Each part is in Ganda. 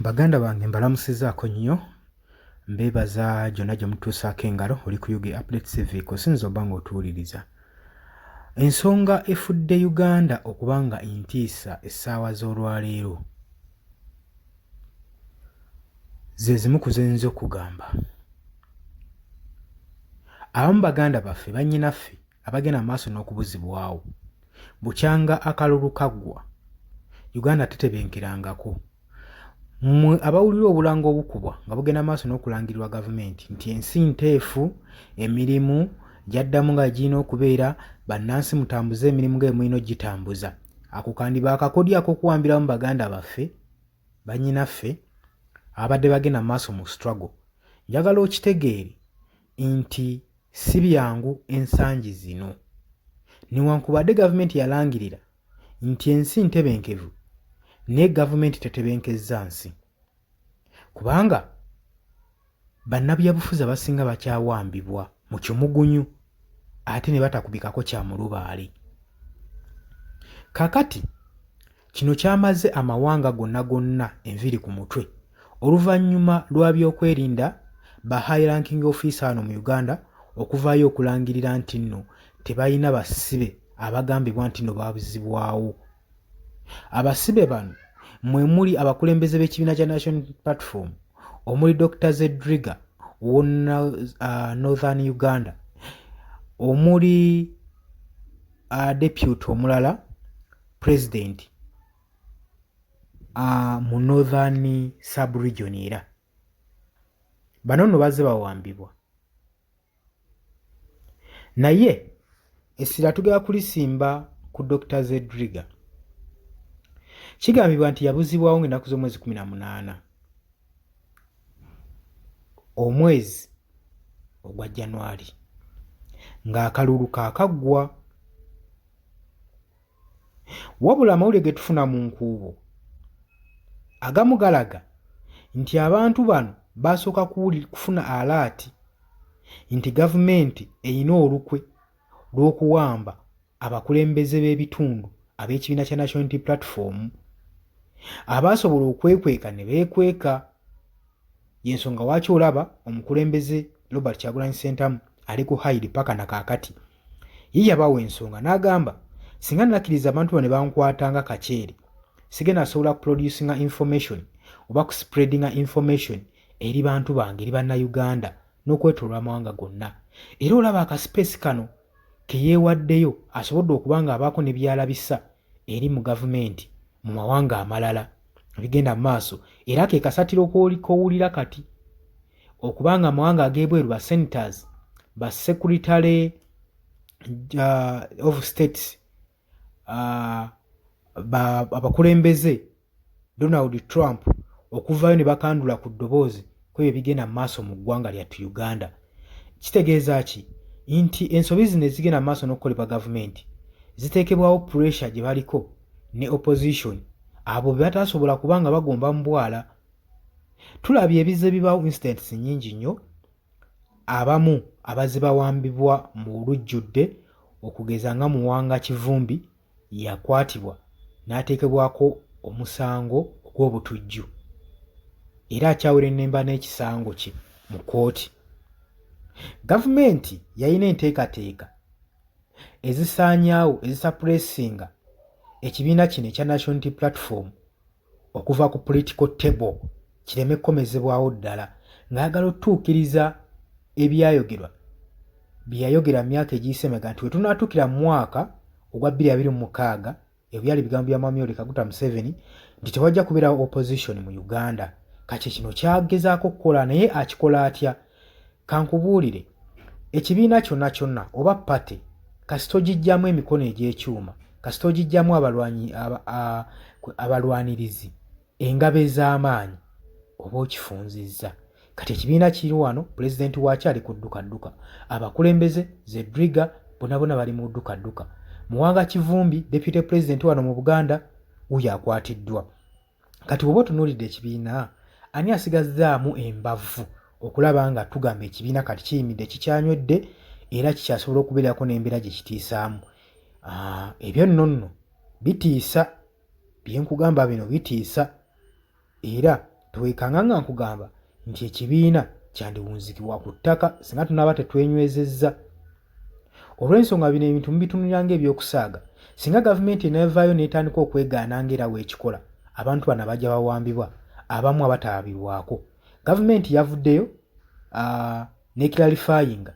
Baganda bange mbalamusizaako nnyo, mbeebaza gyonna gye mutuusaako engalo oli ku UG Updates TV sinza oba ng'otuwuliriza. Ensonga efudde Uganda okuba nga ntiisa essaawa z'olwaleero ze zimu ku ze nnyinza okugamba. Abamu baganda baffe bannyinaffe abagenda mu maaso n'okubuzibwawo, bukyanga akalulu kaggwa Uganda tetebenkerangako. Mmwe abawulira obulanga obukubwa nga bugenda maaso n'okulangirirwa gavumenti nti ensi nteefu, emirimu gyaddamu nga girina okubeera, bannansi mutambuze emirimu nga mulina gitambuza. Ako kandiba akakodyo ak'okuwambiramu baganda baffe bannyinaffe abadde bagenda maaso mu struggle. Njagala okitegeere nti si byangu ensangi zino. Newankubadde gavumenti yalangirira nti ensi ntebenkevu, naye gavumenti tetebenkezza nsi. Kubanga bannabyabufuzi abasinga bakyawambibwa mu kimugunyu ate ne batakubikako kya mulubaale. Kaakati kino kyamaze amawanga gonna enviiri ku mutwe oluvannyuma lwa byokwerinda ba high ranking officer hano mu Uganda okuvaayo okulangirira nti nno tebalina basibe abagambibwa nti nno babuzibwawo. Abasibe bano mwe muli abakulembeze b'ekibiina kya National Platform omuli Dr. Zedriga wonna Northern Uganda, omuli deputy omulala president mu Northern sub-region era. Bano nno bazze bawambibwa. Naye essira tugenda kulisimba ku Dr. Zedriga. Kigambibwa nti yabuzibwawo ng'ennaku z'omwezi 18 omwezi ogwa January ng'akalulu kaakaggwa. Wabula amawulire ge tufuna mu nkuubo agamu galaga nti abantu bano basooka kufuna alaati nti gavumenti erina olukwe lw'okuwamba abakulembeze b'ebitundu ab'ekibiina kya National Unity Platform abaasobola okwekweka ne beekweka. Y'ensonga lwaki olaba omukulembeze Robert Kyagulanyi Ssentamu ali ku Hyde paka na kaakati ye yabawa ensonga n'agamba singa nakkiriza abantu bano ne bankwatanga kaceere sigenda asobola kuproducinga information oba kuspreadinga information eri bantu bange eri bannayuganda n'okwetolwa amawanga gonna. Era olaba akaspace kano ke yeewaddeyo asobodde okuba nga abaako ne byalabisa eri mu gavumenti mu mawanga amalala bigenda mu maaso, era ke kasatiro k'owulira kati okubanga amawanga ag'ebweru ba senators ba secretary of states abakulembeze Donald Trump okuvaayo ne bakandula ku ddoboozi kwebyo bigenda mu maaso mu ggwanga lyattu Uganda. Kitegeeza ki? Nti ensobi zino ezigenda mu maaso n'okukolebwa gavumenti ziteekebwawo pressure gye baliko ne opposition abo be batasobola kubanga bagomba mu bwala. Tulabye ebize bibaawo incidents nnyingi nnyo, abamu abazze bawambibwa mu lujjudde okugeza nga Muwanga Kivumbi yakwatibwa n'ateekebwako omusango ogw'obutujju era akyawera ennemba n'ekisango kye mu kkooti. Gavumenti yalina enteekateeka ezisaanyaawo ezisappulesinga ekibiina kino ekya National Unity Platform okuva ku political table kireme kukomezebwawo ddala, ng'ayagala otuukiriza ebyayogerwa byeyayogera mu myaka egiyise emeka nti we tunaatuukira mu mwaka ogwa 2026 ebyali bigambo bya Mwami Yoweri Kaguta Museveni nti tewajja kubeerawo opposition mu Uganda. Kati kino kyagezaako okukola naye akikola atya? Kankubuulire, ekibiina kyonna oba pate kasita ogijjamu emikono egy'ekyuma, kasita ogijjamu abalwanirizi engabo ez'amaanyi oba okifunzizza. Kati ekibiina kiri wano, pulezidenti waakyo ali ku ddukadduka, abakulembeze Zedriga bonna bali mu ddukadduka. Muwanga Kivumbi deputy president wano mu Buganda wuyo akwatiddwa. Kati bw'oba otunuulidde ekibiina ani asigazzaamu embavu okulaba nga tugamba ekibiina kati kiyimidde kikyanywedde era kikyasobola okubeerako n'embeera gye kitiisaamu. Ebyo nno bitiisa, bye nkugamba bino bitiisa. Era teweekanga nkugamba nti ekibiina kyandiwunzikibwa ku ttaka singa tunaba tetwenywezezza. Olw'ensonga bino ebintu mubitunulira ng'ebyokusaaga. Singa gavumenti eneevaayo n'etandika okwegaana ng'era weekikola, abantu bano bajja bawambibwa, abamu abataabirwako. Gavumenti yavuddeyo n'eclarifyinga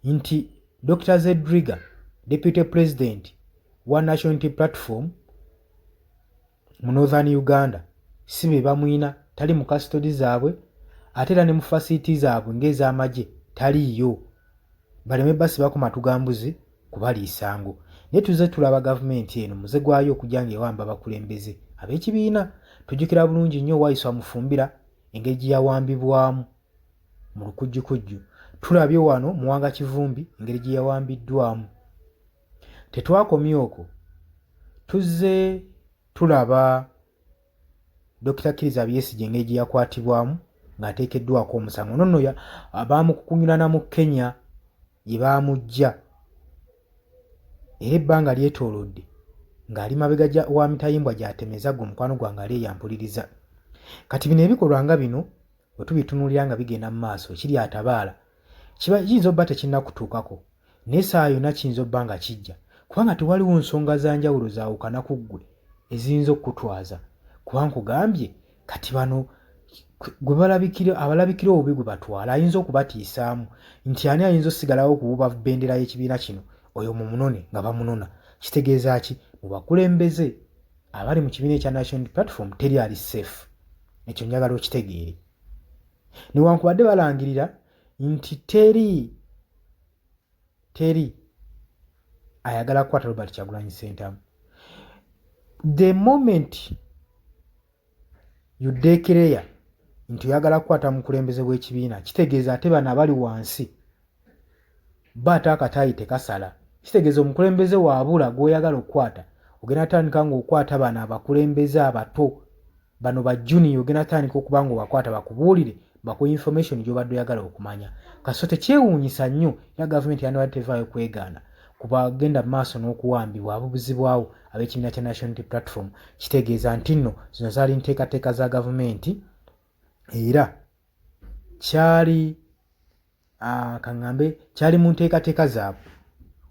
nti Dr. Zedriga, Deputy President wa National Unity Platform mu Northern Uganda, si be bamwina, tali mu custody zaabwe, ate era ne mu facility zaabwe ng'ez'amagye taliiyo. Baleme basibako ku matugambuzi kubaliisa ngo. Naye tuzze tulaba gavumenti eno muze gwayo okujja ng'ewamba abakulembeze ab'ekibiina. Tujjukira bulungi nnyo Waiswa Mufumbira engeri gye yawambibwamu mu lukujjukujju. Tulabye wano Muwanga Kivumbi engeri gye yawambiddwamu. Tetwakomye okwo, tuzze tulaba Dr. Kizza Besigye engeri gye yakwatibwamu ng'ateekeddwako omusango. Nonno baamukukunyulana mu Kenya gye baamujja era ebbanga lyetoolodde ng'ali mabega wa mitayimbwa gy'atemeza gwe mukwano gwange ali eyampuliriza. Kati bino ebikolwa nga bino bwe tubitunuulira nga bigenda mu maaso ekiri atabaala kiyinza obba tekinnakutuukako, naye saa yonna kiyinza obba nga kijja, kubanga tewaliwo nsonga za njawulo zaawukana ku ggwe eziyinza okukutwaza. Kuba nkugambye kati bano gwe abalabikira obubi gwe batwala ayinza okubatiisaamu nti ani ayinza osigalawo okuwuba bendera y'ekibiina kino oyo mumunone nga bamunona. Kitegeeza ki? Mu bakulembeze abali mu kibiina ekya National Unity Platform teri ali safe. Ekyo njagala okitegeere. Newankubadde balangirira nti teri ayagala kukwata Robert Kyagulanyi Ssentamu. The moment you declare nti oyagala kukwata mukulembeze w'ekibiina, kitegeeza ate bano abali wansi baata akataayi tekasala. Kitegeeza omukulembeze waabula gw'oyagala okukwata, ogenda tandika ng'okwata bano abakulembeze abato, bano ba junior, ogenda tandika okuba ng'obakwata bakubuulire baku information gy'obadde oyagala okumanya. Kaso tekyewuunyisa nnyo ya gavumenti yandibadde tevaayo kwegaana kuba agenda mu maaso n'okuwambibwa ababuzibwawo ab'ekibiina kya National Unity Platform. Kitegeeza nti nno zino zaali nteekateeka za gavumenti era kyali mu nteekateeka zaabwe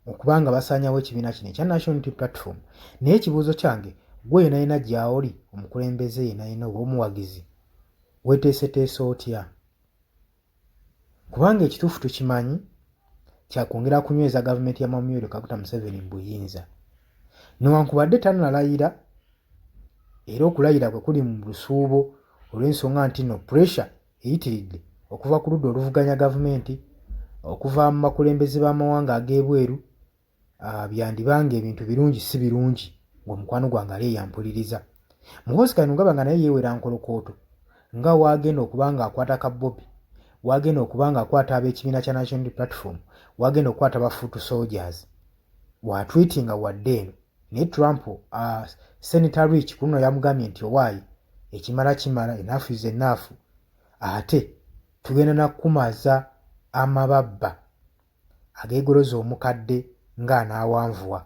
okubanga basaanyawo ekibiina kino ekya National Unity Platform. Naye ekibuuzo kyange, gwe yena yena gy'oli omukulembeze yena yena oba omuwagizi, weeteeseteese otya? Kubanga ekituufu tukimanyi kyakwongera kunyweza gavumenti ya Mwami Yoweri Kaguta Museveni mu buyinza. Newankubadde tannalayira, era okulayira kwe kuli mu lusuubo olw'ensonga nti no pressure eyitiridde okuva ku ludda oluvuganya gavumenti, okuva mu bakulembeze b'amawanga ag'ebweru. Byandibanga ebintu birungi si birungi ng'omukwano gwange ali eyampuliriza. Muhoozi Kayinungaba nga naye yeewera nkolokooto nga waagenda okuba ng'akwata Kabbobi, waagenda okuba ng'akwata ab'ekibiina kya National Unity Platform, waagenda okukwata bafuutu soldiers, watwitinga wadde eno. Naye Trump, Senator Rich kuno yamugambye nti owaayi ekimala kimala, enough is enough, ate tugenda nakumaza amababba ageegoloza omukadde ng'anaawanvuwa.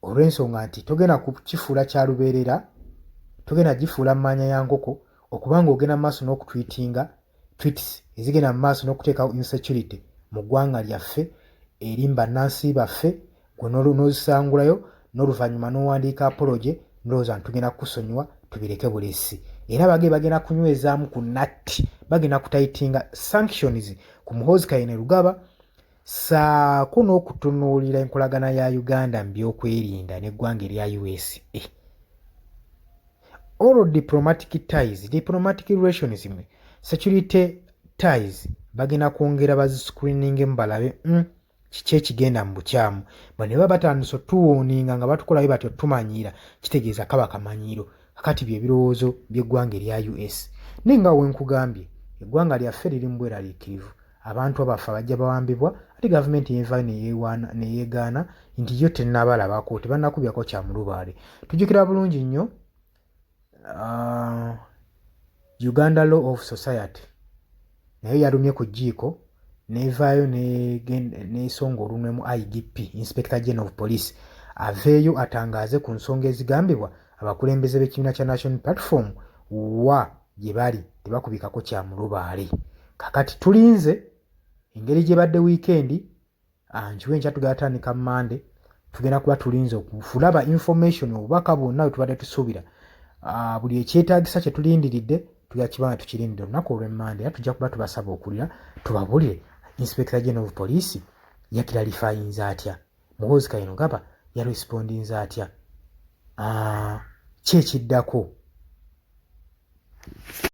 Olw'ensonga nti togenda kukifuula kya lubeerera, togenda gifuula mmanya ya nkoko okubanga ogenda mu maaso n'okutwitinga tweets ezigenda mu maaso n'okuteekawo insecurity mu ggwanga lyaffe eri bannansi baffe, gwe n'ozisangulayo n'oluvannyuma n'owandiika apology, ndowooza ntugenda kukusonyiwa tubireke bulesi. Era bagenda kunywezaamu ku natti, bagenda kutayitinga sanctions ku Muhoozi Kayinungaba saako n'okutunuulira enkolagana ya Uganda mu byokwerinda n'eggwanga erya USA. All diplomatic ties, diplomatic relations, security ties bagenda kwongera baziscreeningemu balabe kiki ekigenda mu bukyamu. Bano ne baba batandise otuwuuninga nga batukolayo batyo tumanyiira, kitegeeza kaba kamanyiiro. Kakati bye birowoozo by'eggwanga erya US. Naye nga we nkugambye, eggwanga lyaffe liri mu bweraliikirivu. Abantu abaffe bajja bawambibwa, ate gavumenti yenvaayo neyeegaana nti yo tennabalabako, tebannakubyako kya mulubaale. Tujjukira bulungi nnyo Uganda Law of Society naye yalumye ku jjiiko neevaayo n'esonga olunwe mu IGP, Inspector General of Police, aveeyo atangaaze ku nsonga ezigambibwa abakulembeze b'ekibiina kya National Platform wa gye bali tebakubikako kya mulubaale. Kakati tulinze engeri gye badde wiikendi, nkiwe enkya tugenda tandika Monday, tugenda kuba tulinze okulaba information obubaka bwonna bwe tubadde tusuubira. Buli ekyetaagisa kye tulindiridde tujja kiba nga tukirindira olunaku olw'Emmande. Era tujja kuba tubasaba okulira tubabulire Inspector General of Police yakiralifayinza atya, Muhoozi Kainerugaba yarespondinza atya, ki ekiddako.